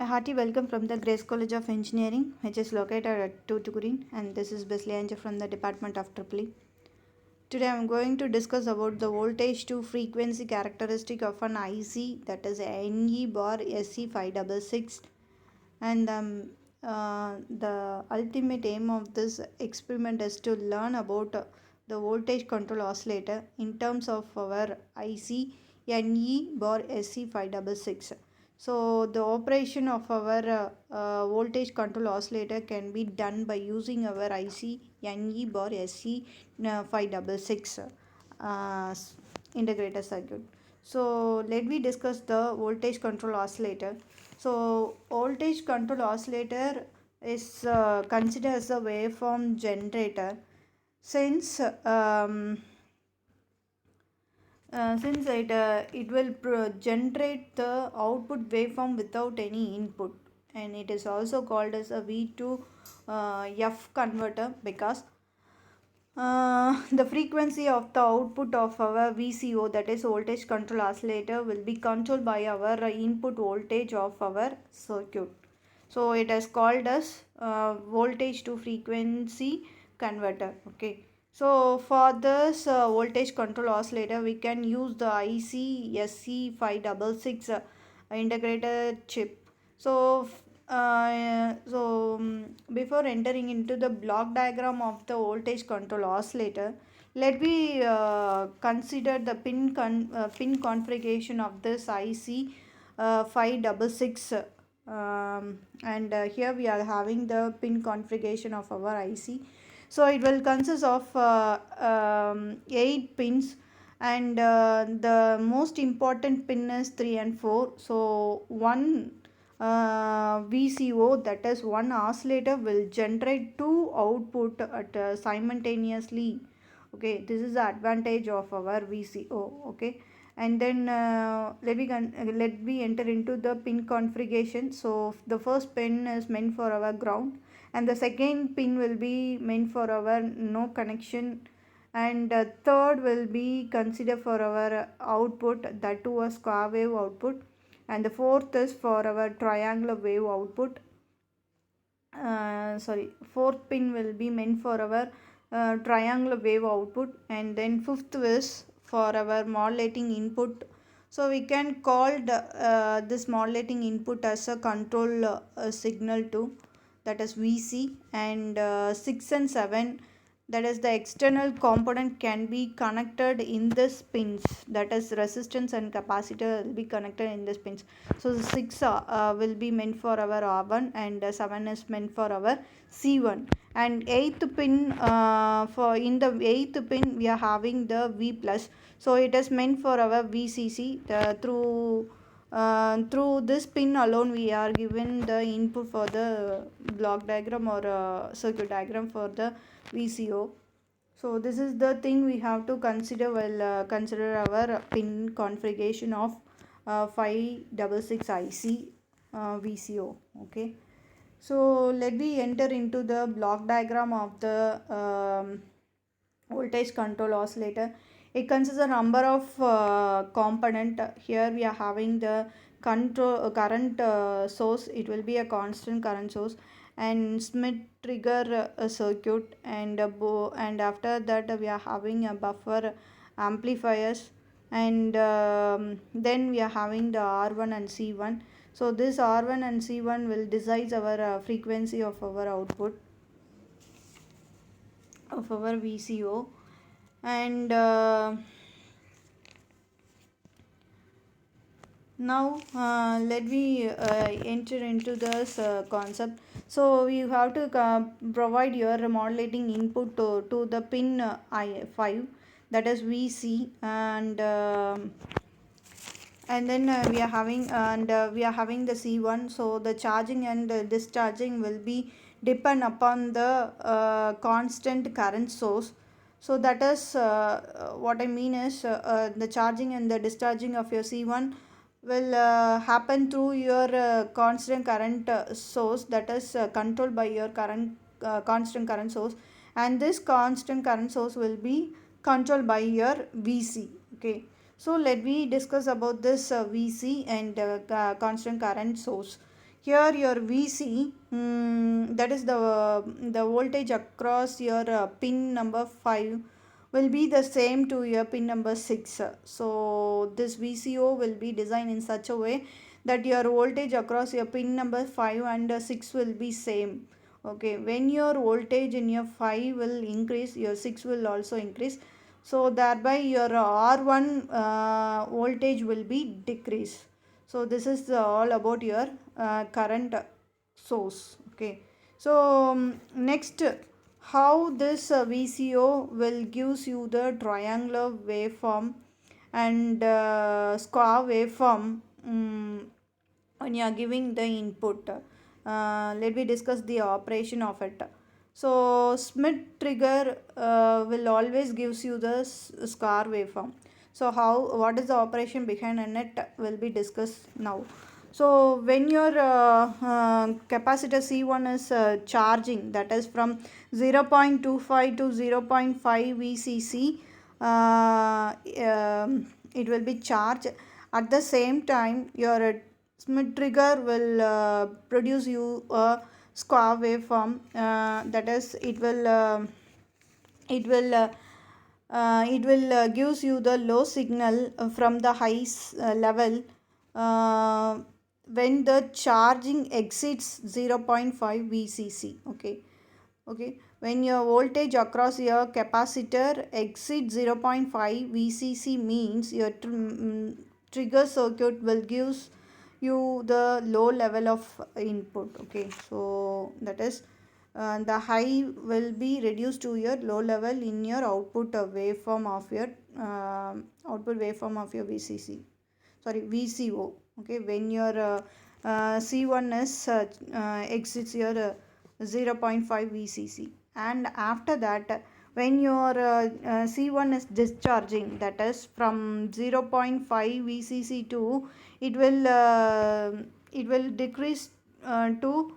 hearty welcome from the Grace College of Engineering, which is located at Tuticorin, and this is Besley Anja from the Department of EEE. Today I am going to discuss about the voltage to frequency characteristic of an IC, that is NE bar SC566, and the ultimate aim of this experiment is to learn about the voltage control oscillator in terms of our IC NE bar SC566. So the operation of our voltage control oscillator can be done by using our IC NE bar SC566 integrated circuit. So let me discuss the voltage control oscillator. So voltage control oscillator is considered as a waveform generator since it will generate the output waveform without any input, and it is also called as a V to F converter because the frequency of the output of our VCO, that is voltage control oscillator, will be controlled by our input voltage of our circuit. So it is called as voltage to frequency converter. Okay. So for this voltage control oscillator, we can use the IC SC566 integrated chip. So before entering into the block diagram of the voltage control oscillator, let me consider the pin configuration of this IC 566. And here we are having the pin configuration of our IC. So it will consist of 8 pins, and the most important pin is 3 and 4. So one VCO, that is one oscillator, will generate two output at simultaneously. Okay, this is the advantage of our VCO. Okay, and then let me enter into the pin configuration. So the first pin is meant for our ground, and the second pin will be meant for our no connection, and third will be considered for our output, that too a square wave output, and the fourth is for our triangular wave output. Fourth pin will be meant for our triangular wave output, and then fifth is for our modulating input. So we can call this modulating input as a control signal too, that is VC, and 6 and 7, that is the external component, can be connected in this pins, that is resistance and capacitor will be connected in this pins. So the 6 will be meant for our R1, and 7 is meant for our C1, and 8th pin, for in the 8th pin we are having the V plus, so it is meant for our VCC. Through this pin alone we are given the input for the block diagram or circuit diagram for the VCO. So this is the thing we have to consider while consider our pin configuration of 566 IC VCO. Okay, so let me enter into the block diagram of the voltage control oscillator. It consists a number of component. Here we are having the current source. It will be a constant current source, and Smith trigger circuit, and and after that we are having a buffer amplifiers, and then we are having the R1 and C1. So this R1 and C1 will decide our frequency of our output of our VCO, and now let me enter into this concept. So you have to provide your modulating input to the pin I5, that is VC, and then we are having the C1. So the charging and discharging will be depend upon the constant current source. So that is what I mean is the charging and the discharging of your C1 will happen through your constant current source, that is controlled by your constant current source, and this constant current source will be controlled by your VC. Okay, so let me discuss about this VC and constant current source. Here your VC, that is the voltage across your pin number 5 will be the same to your pin number 6. So this VCO will be designed in such a way that your voltage across your pin number 5 and 6 will be same. Okay, when your voltage in your 5 will increase, your 6 will also increase, so thereby your R1 voltage will be decreased. So this is all about your current source. Okay, so next, how this VCO will gives you the triangular waveform and square waveform when you are giving the input. Let me discuss the operation of it. So Smith trigger will always gives you the square waveform. So what is the operation behind it will be discussed now. So when your capacitor C1 is charging, that is from 0.25 to 0.5 VCC, it will be charged. At the same time, your Smith trigger will produce you a square waveform. That is, it will gives you the low signal from the high level uh, when the charging exceeds 0.5 VCC. Okay, when your voltage across your capacitor exceeds 0.5 VCC means your trigger circuit will gives you the low level of input. Okay, so that is the high will be reduced to your low level in your output waveform of your VCC, sorry, VCO. Okay, when your C1 is exits your 0.5 VCC, and after that, when your C1 is discharging, that is from 0.5 VCC to, it will decrease to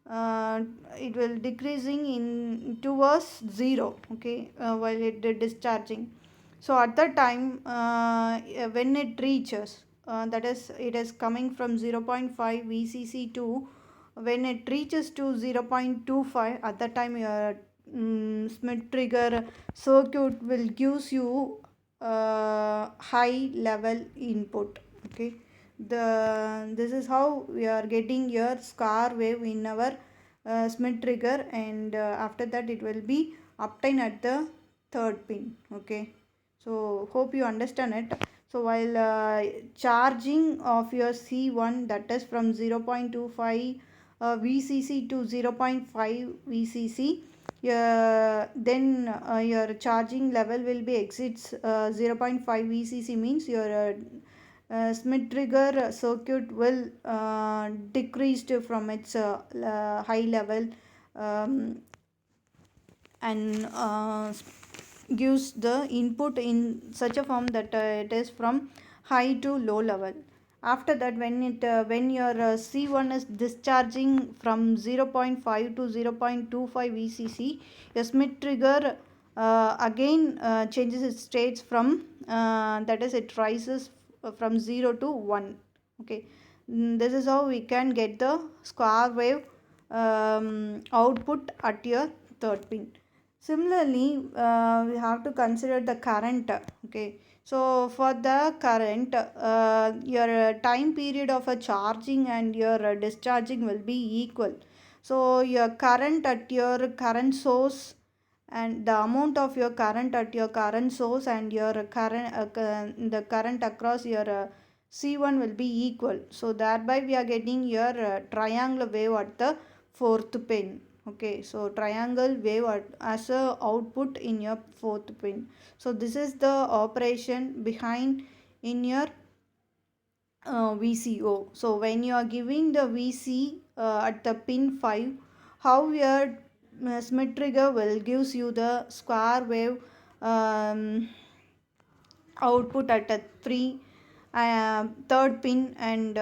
it will decreasing in towards 0. Okay, while it discharging. So at that time, when it reaches, that is, it is coming from 0.5 VCC to, when it reaches to 0.25, at that time your Smith trigger circuit will gives you high level input. Okay, this is how we are getting your square wave in our Smith trigger, and after that it will be obtained at the third pin. Okay, so hope you understand it. So while charging of your C1, that is from 0.25 VCC to 0.5 VCC, then your charging level will be exceeds 0.5 VCC means your Smith trigger circuit will decreased from its high level, um, and gives the input in such a form that it is from high to low level. After that, when your C1 is discharging from 0.5 to 0.25 VCC, your Smith trigger again changes its states from, that is, it rises from 0 to 1. Okay, this is how we can get the square wave output at your third pin. Similarly, we have to consider the current. Okay, so for the current, your time period of a charging and your discharging will be equal. So your current at your current source, and the amount of your current at your current source, and your current the current across your C1 will be equal. So thereby we are getting your triangular wave at the fourth pin. Okay, so triangle wave as a output in your fourth pin. So this is the operation behind in your VCO. So when you are giving the VC at the pin 5, how your Smith trigger will gives you the square wave output at a 3 third pin, and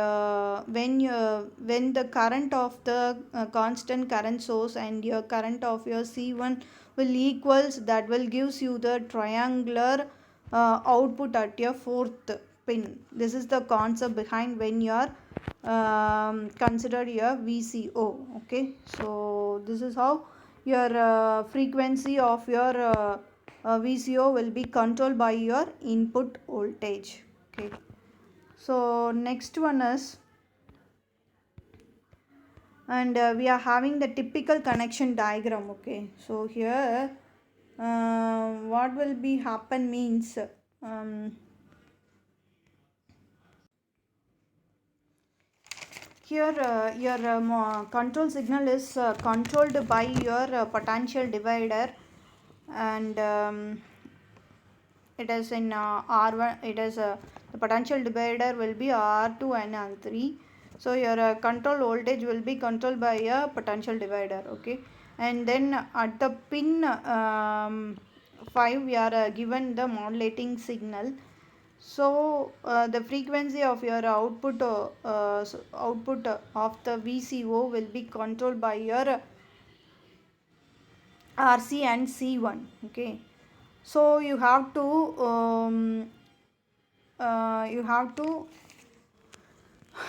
when the current of the constant current source and your current of your C1 will equals, that will gives you the triangular output at your fourth pin. This is the concept behind when you are considered your VCO. Okay, so this is how your frequency of your VCO will be controlled by your input voltage. Okay, so next one is, and we are having the typical connection diagram. Okay, so here what will be happen means, here your control signal is controlled by your potential divider, and it is in R1, it is the potential divider will be R2 and R3. So your control voltage will be controlled by a potential divider. Okay, and then at the pin 5 we are given the modulating signal. So the frequency of your output of the VCO will be controlled by your RC and C1. Okay, so you have to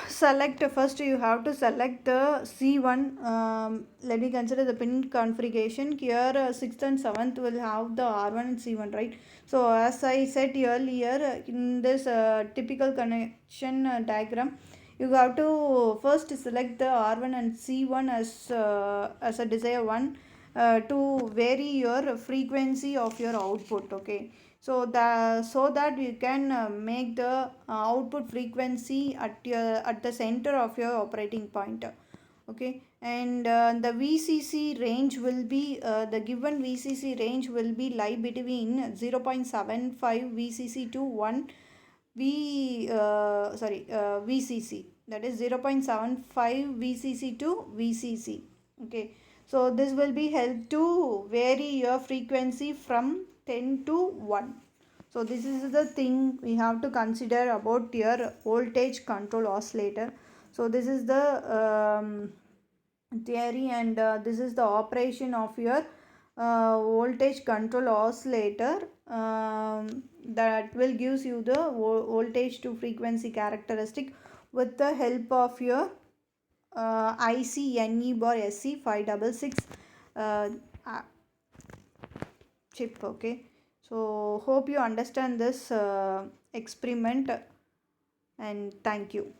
select, first you have to select the C1. Let me consider the pin configuration. Here 6th and 7th will have the R1 and C1, right? So as I said earlier, in this typical connection diagram, you have to first select the R1 and C1 as a desired one to vary your frequency of your output. Okay, so that you can make the output frequency at the center of your operating point. Okay, and the VCC range will be the given VCC range will be lie between 0.75 VCC to 1 VCC, that is 0.75 VCC to VCC. Okay, so this will be help to vary your frequency from 10 to 1. So this is the thing we have to consider about your voltage control oscillator. So this is the theory, and this is the operation of your voltage control oscillator, that will gives you the voltage to frequency characteristic with the help of your IC NE bar SC 566 uh, chip. Okay, so hope you understand this experiment, and thank you.